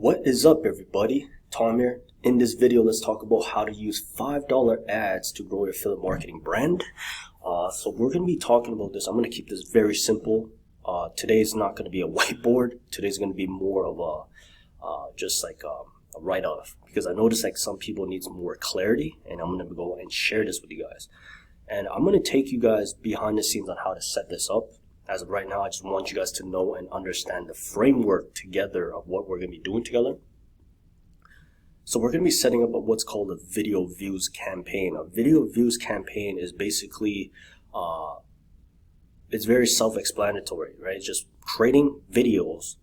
What is up, everybody? Tom here. In this video, let's talk about how to use $5 ads to grow your affiliate marketing brand. So we're going to be talking about this. I'm going to keep this very simple. Today's not going to be a whiteboard. Today's going to be more of a write-off, because I noticed like some people need more clarity, and I'm going to go and share this with you guys. And I'm going to take you guys behind the scenes on how to set this up. As of right now, I just want you guys to know and understand the framework together of what we're going to be doing together. So we're going to be setting up what's called a video views campaign. A video views campaign is basically, it's very self-explanatory, right? It's just creating videos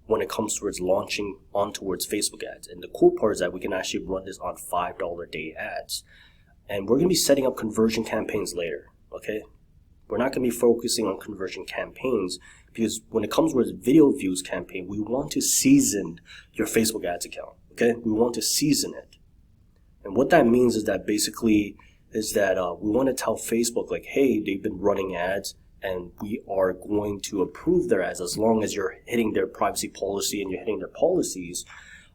when it comes towards launching on towards Facebook ads. And the cool part is that we can actually run this on $5 a day ads. And we're going to be setting up conversion campaigns later, okay? We're not going to be focusing on conversion campaigns, because when it comes with video views campaign, we want to season your Facebook ads account, okay? We want to season it. And what that means is that basically is that we want to tell Facebook like, hey, they've been running ads and we are going to approve their ads as long as you're hitting their privacy policy and you're hitting their policies.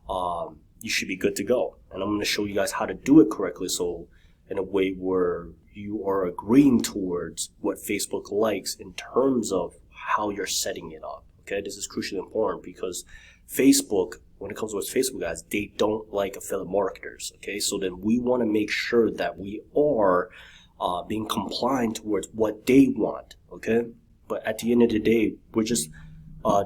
You should be good to go. And I'm going to show you guys how to do it correctly, so in a way where you are agreeing towards what Facebook likes in terms of how you're setting it up. Okay, this is crucially important because Facebook, when it comes to Facebook ads, they don't like affiliate marketers. Okay, so then we want to make sure that we are being compliant towards what they want. Okay, but at the end of the day, we're just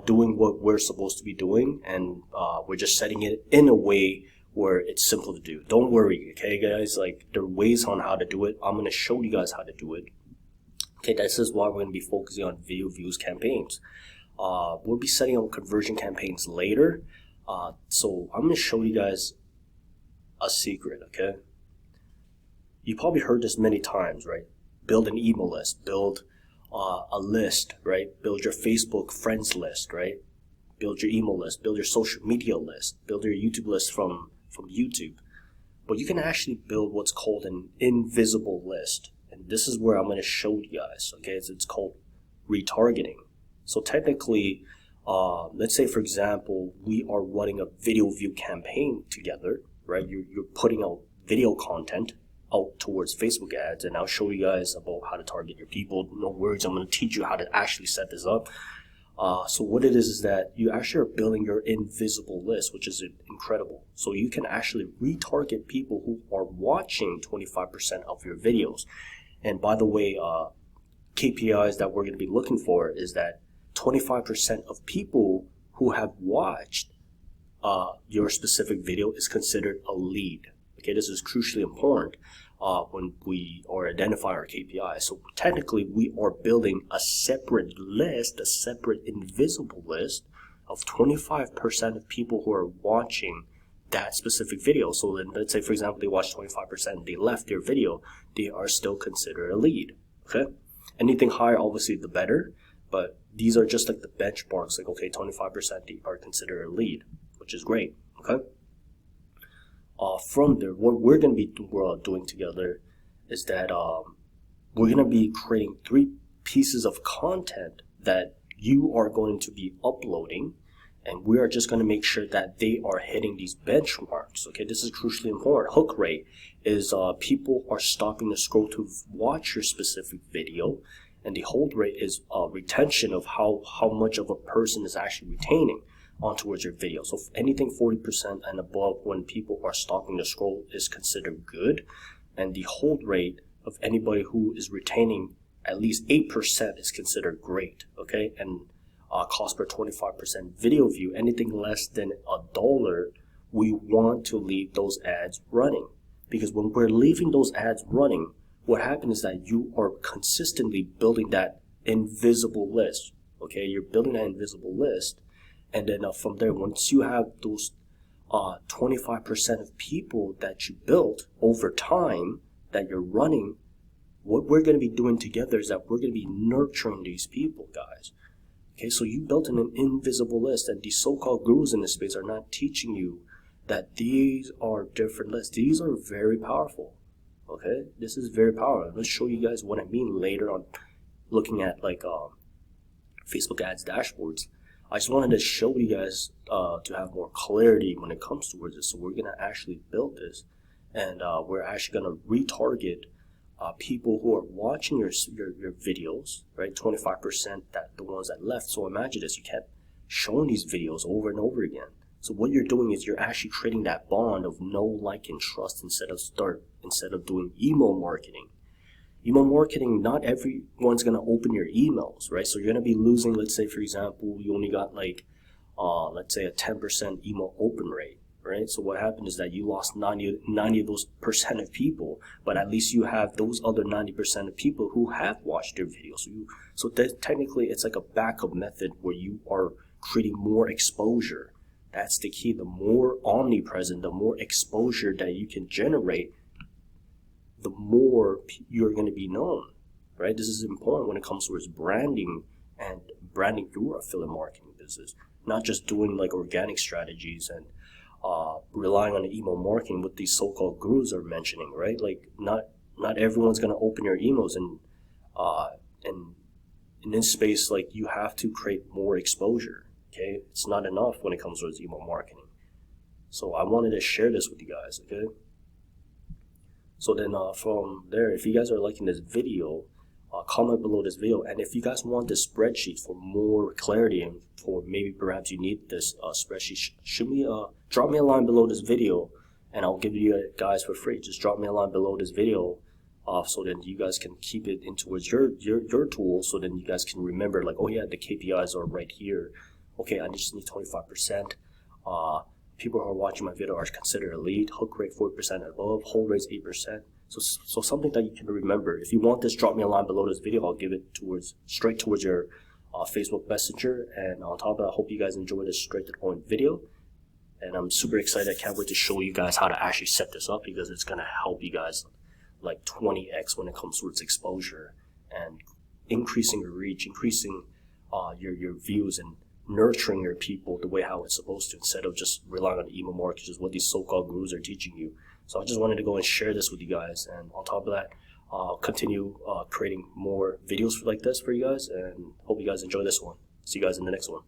doing what we're supposed to be doing, and we're just setting it in a way where it's simple to do. Don't worry, okay guys, like there are ways on how to do it. I'm going to show you guys how to do it. Okay, this is why we're going to be focusing on video views campaigns. We'll be setting up conversion campaigns later. So I'm going to show you guys a secret, okay? You probably heard this many times, right? Build an email list, build a list, right? Build your Facebook friends list, right? Build your email list, build your social media list, build your YouTube list from YouTube. But you can actually build what's called an invisible list. And this is where I'm going to show you guys, okay? It's called retargeting. So technically, let's say for example, we are running a video view campaign together, right? You're putting out video content out towards Facebook ads, and I'll show you guys about how to target your people. No worries, I'm going to teach you how to actually set this up. So what it is that you actually are building your invisible list, which is incredible. So you can actually retarget people who are watching 25% of your videos. And by the way, KPIs that we're going to be looking for is that 25% of people who have watched your specific video is considered a lead. Okay, this is crucially important when we are identifying our KPI. So technically, we are building a separate list, a separate invisible list of 25% of people who are watching that specific video. So then, let's say, for example, they watched 25% and they left their video, they are still considered a lead. Okay, anything higher, obviously, the better. But these are just like the benchmarks. Like, okay, 25% they are considered a lead, which is great. Okay. From there, what we're going to be doing together is that we're going to be creating 3 pieces of content that you are going to be uploading, and we are just going to make sure that they are hitting these benchmarks. Okay, this is crucially important. Hook rate is people are stopping the scroll to watch your specific video, and the hold rate is retention of how much of a person is actually retaining on towards your video. So anything 40% and above when people are stopping the scroll is considered good, and the hold rate of anybody who is retaining at least 8% is considered great. Okay, and cost per 25% video view, anything less than $1, we want to leave those ads running, because when we're leaving those ads running, what happens is that you are consistently building that invisible list. Okay, you're building that invisible list. And then from there, once you have those 25% of people that you built over time that you're running, what we're going to be doing together is that we're going to be nurturing these people, guys. Okay, so you built an invisible list, and these so-called gurus in this space are not teaching you that these are different lists. These are very powerful. Okay, this is very powerful. Let's show you guys what I mean later on, looking at like Facebook ads dashboards. I just wanted to show you guys to have more clarity when it comes towards this. So we're gonna actually build this, and we're actually gonna retarget people who are watching your videos, right? 25% that the ones that left. So imagine this: you kept showing these videos over and over again. So what you're doing is you're actually creating that bond of know, like, and trust instead of doing email marketing. Email marketing, not everyone's going to open your emails, right? So you're going to be losing, let's say, for example, you only got like, let's say a 10% email open rate, right? So what happened is that you lost 90 of those percent of people, but at least you have those other 90% of people who have watched your videos. So technically it's like a backup method where you are creating more exposure. That's the key. The more omnipresent, the more exposure that you can generate, the more you're going to be known, right? This is important when it comes towards branding and branding your affiliate marketing business, not just doing like organic strategies and relying on the email marketing, what these so-called gurus are mentioning, right? Like not everyone's going to open your emails, and in this space, like you have to create more exposure. Okay, it's not enough when it comes towards email marketing. So I wanted to share this with you guys. Okay. So then from there, if you guys are liking this video, comment below this video. And if you guys want this spreadsheet for more clarity, and for maybe perhaps you need this spreadsheet, drop me a line below this video, and I'll give you guys for free. Just drop me a line below this video, so then you guys can keep it in towards your tool, so then you guys can remember, like, oh yeah, the KPIs are right here. Okay, I just need 25%. People who are watching my video are considered a lead. Hook rate 4% and above. Hold rate 8%. So something that you can remember. If you want this, drop me a line below this video. I'll give it straight towards your Facebook Messenger. And on top of that, I hope you guys enjoyed this straight to the point video. And I'm super excited. I can't wait to show you guys how to actually set this up, because it's gonna help you guys like 20x when it comes towards exposure and increasing your reach, increasing your views, and nurturing your people the way how it's supposed to, instead of just relying on email marketing, which is what these so-called gurus are teaching you. So I just wanted to go and share this with you guys, and on top of that, continue creating more videos like this for you guys, and hope you guys enjoy this one. See you guys in the next one.